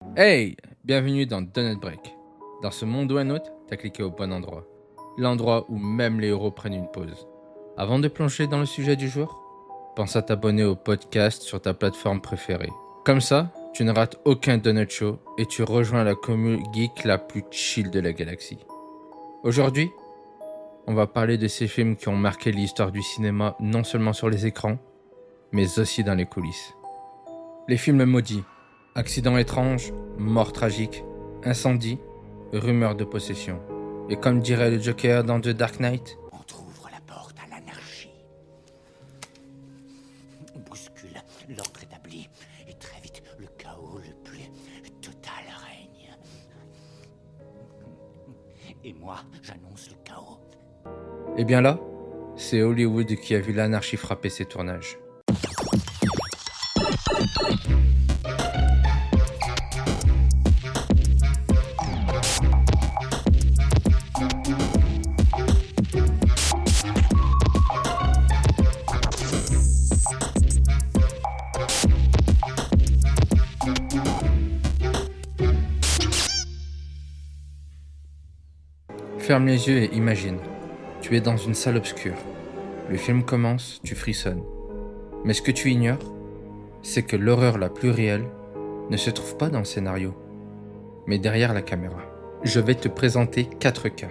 Hey, bienvenue dans Donut Break. Dans ce monde ou un autre, t'as cliqué au bon endroit. L'endroit où même les héros prennent une pause. Avant de plonger dans le sujet du jour, pense à t'abonner au podcast sur ta plateforme préférée. Comme ça, tu ne rates aucun Donut Show et tu rejoins la commune geek la plus chill de la galaxie. Aujourd'hui, on va parler de ces films qui ont marqué l'histoire du cinéma non seulement sur les écrans, mais aussi dans les coulisses. Les films maudits, accidents étranges, morts tragiques, incendies, rumeurs de possession. Et comme dirait le Joker dans The Dark Knight, on trouve la porte à l'anarchie. On bouscule l'ordre établi et très vite le chaos le plus total règne. Et moi, j'annonce le chaos. et bien là, c'est Hollywood qui a vu l'anarchie frapper ses tournages. Ferme les yeux et imagine. Tu es dans une salle obscure. Le film commence, tu frissonnes. Mais ce que tu ignores, c'est que l'horreur la plus réelle ne se trouve pas dans le scénario, mais derrière la caméra. Je vais te présenter 4 cas.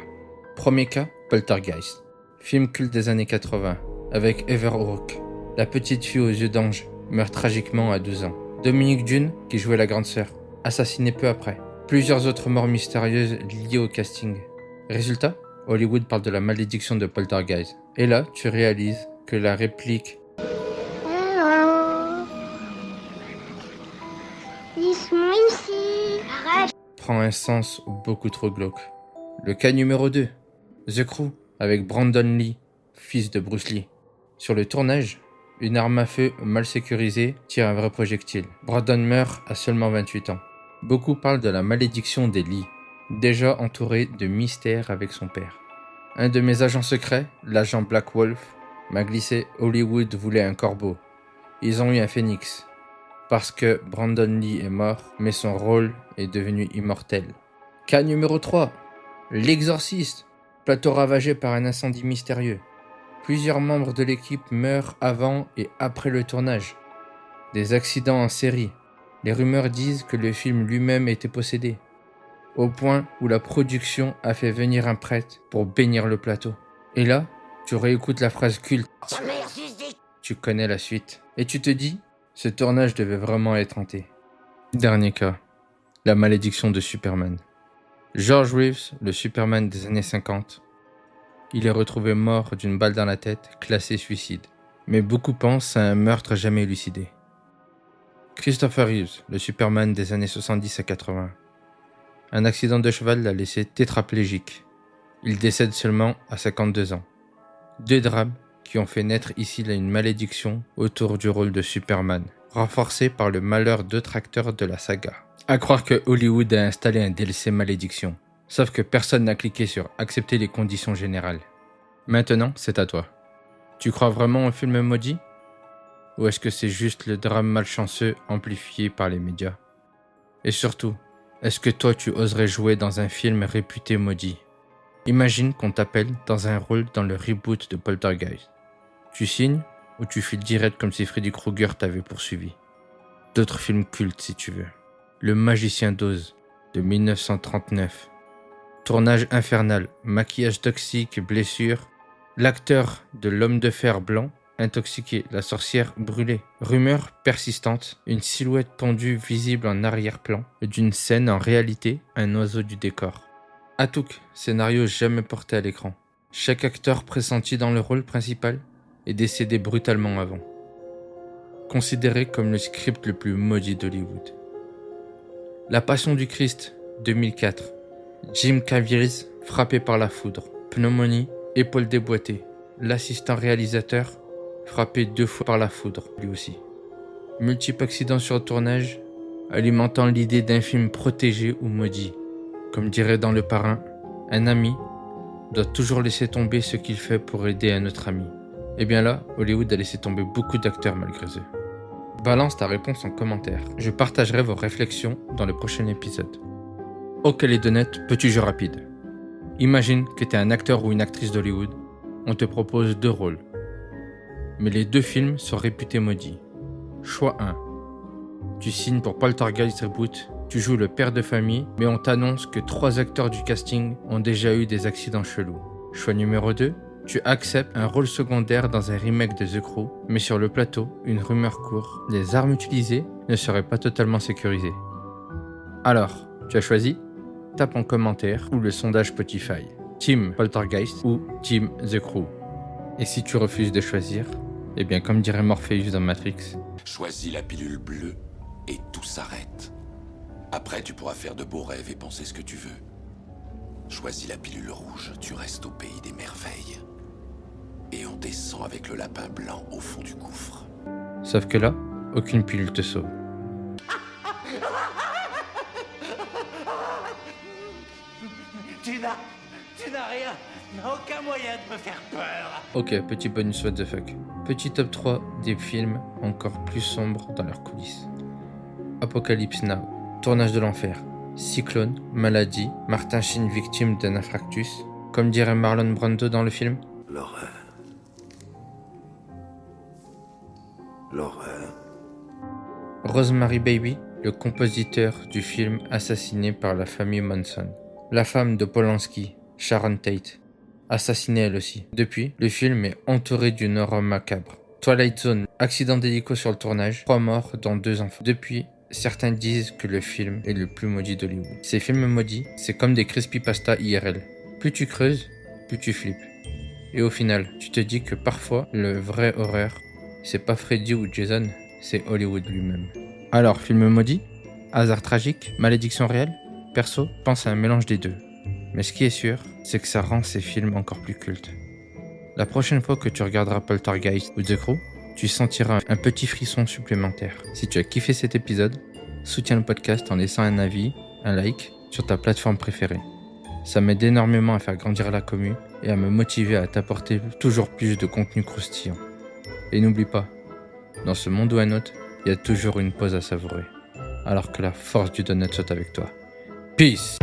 Premier cas, Poltergeist. Film culte des années 80, avec Heather O'Rourke. La petite fille aux yeux d'ange meurt tragiquement à 12 ans. Dominique Dune, qui jouait la grande sœur, assassinée peu après. Plusieurs autres morts mystérieuses liées au casting. Résultat, Hollywood parle de la malédiction de Poltergeist. Et là, tu réalises que la réplique Hello. Ils sont ici. Arrête. prend un sens beaucoup trop glauque. Le cas numéro 2, The Crew, avec Brandon Lee, fils de Bruce Lee. Sur le tournage, une arme à feu mal sécurisée tire un vrai projectile. Brandon meurt à seulement 28 ans. Beaucoup parlent de la malédiction des Lee, déjà entouré de mystères avec son père. Un de mes agents secrets, l'agent Black Wolf, m'a glissé Hollywood voulait un corbeau. Ils ont eu un phénix. Parce que Brandon Lee est mort, mais son rôle est devenu immortel. Cas numéro 3. L'Exorciste. Plateau ravagé par un incendie mystérieux. Plusieurs membres de l'équipe meurent avant et après le tournage. Des accidents en série. Les rumeurs disent que le film lui-même était possédé. Au point où la production a fait venir un prêtre pour bénir le plateau. Et là, tu réécoutes la phrase culte. Tu connais la suite. Et tu te dis, ce tournage devait vraiment être hanté. Dernier cas, la malédiction de Superman. George Reeves, le Superman des années 50. Il est retrouvé mort d'une balle dans la tête, classé suicide. Mais beaucoup pensent à un meurtre jamais élucidé. Christopher Reeves, le Superman des années 70 à 80. Un accident de cheval l'a laissé tétraplégique. Il décède seulement à 52 ans. 2 drames qui ont fait naître ici une malédiction autour du rôle de Superman, renforcée par le malheur d'autres acteurs de la saga. À croire que Hollywood a installé un DLC malédiction, sauf que personne n'a cliqué sur accepter les conditions générales. Maintenant, c'est à toi. Tu crois vraiment au film maudit ? Ou est-ce que c'est juste le drame malchanceux amplifié par les médias ? Et surtout, est-ce que toi tu oserais jouer dans un film réputé maudit ? Imagine qu'on t'appelle dans un rôle dans le reboot de Poltergeist. Tu signes ou tu files direct comme si Freddy Krueger t'avait poursuivi ? D'autres films cultes si tu veux. Le Magicien d'Oz de 1939. Tournage infernal, maquillage toxique, blessures. L'acteur de L'Homme de Fer blanc, intoxiqué, la sorcière brûlée. Rumeur persistante, une silhouette pendue visible en arrière-plan, d'une scène en réalité, un oiseau du décor. Atuk, scénario jamais porté à l'écran. Chaque acteur pressenti dans le rôle principal est décédé brutalement avant. Considéré comme le script le plus maudit d'Hollywood. La Passion du Christ, 2004. Jim Caviezel, frappé par la foudre. Pneumonie, épaule déboîtée. L'assistant réalisateur, frappé 2 fois par la foudre, lui aussi. Multiples accidents sur le tournage, alimentant l'idée d'un film protégé ou maudit. Comme dirait dans Le Parrain, un ami doit toujours laisser tomber ce qu'il fait pour aider un autre ami. Et bien là, Hollywood a laissé tomber beaucoup d'acteurs malgré eux. Balance ta réponse en commentaire. Je partagerai vos réflexions dans le prochain épisode. Ok les donettes, petit jeu rapide. Imagine que tu es un acteur ou une actrice d'Hollywood. On te propose 2 rôles. Mais les 2 films sont réputés maudits. Choix 1. Tu signes pour Poltergeist Reboot. Tu joues le père de famille, mais on t'annonce que 3 acteurs du casting ont déjà eu des accidents chelous. Choix numéro 2. Tu acceptes un rôle secondaire dans un remake de The Crow, mais sur le plateau, une rumeur court. Les armes utilisées ne seraient pas totalement sécurisées. Alors, tu as choisi ? Tape en commentaire ou le sondage Spotify. Team Poltergeist ou Team The Crow. Et si tu refuses de choisir, eh bien comme dirait Morpheus dans Matrix, choisis la pilule bleue et tout s'arrête. Après, tu pourras faire de beaux rêves et penser ce que tu veux. Choisis la pilule rouge, tu restes au pays des merveilles. Et on descend avec le lapin blanc au fond du gouffre. Sauf que là, aucune pilule te sauve. Tu n'as rien, aucun moyen de me faire peur. Ok, petit bonus what the fuck. Petit top 3 des films encore plus sombres dans leurs coulisses. Apocalypse Now, Tournage de l'enfer, Cyclone, Maladie, Martin Sheen victime d'un infarctus, comme dirait Marlon Brando dans le film. L'horreur. L'horreur. Rosemary Baby, le compositeur du film assassiné par la famille Manson. La femme de Polanski, Sharon Tate, assassinée elle aussi. Depuis, le film est entouré d'une horreur macabre. Twilight Zone, accident d'hélico sur le tournage, 3 morts dont 2 enfants. Depuis, certains disent que le film est le plus maudit d'Hollywood. Ces films maudits, c'est comme des creepypasta IRL. Plus tu creuses, plus tu flippes. Et au final, tu te dis que parfois, le vrai horreur, c'est pas Freddy ou Jason, c'est Hollywood lui-même. Alors, film maudit ? Hasard tragique ? Malédiction réelle ? Perso, je pense à un mélange des deux. Mais ce qui est sûr, c'est que ça rend ces films encore plus cultes. La prochaine fois que tu regarderas Poltergeist ou The Crow, tu sentiras un petit frisson supplémentaire. Si tu as kiffé cet épisode, soutiens le podcast en laissant un avis, un like sur ta plateforme préférée. Ça m'aide énormément à faire grandir la commu et à me motiver à t'apporter toujours plus de contenu croustillant. Et n'oublie pas, dans ce monde ou un autre, il y a toujours une pause à savourer. Alors que la force du donut soit avec toi. Peace!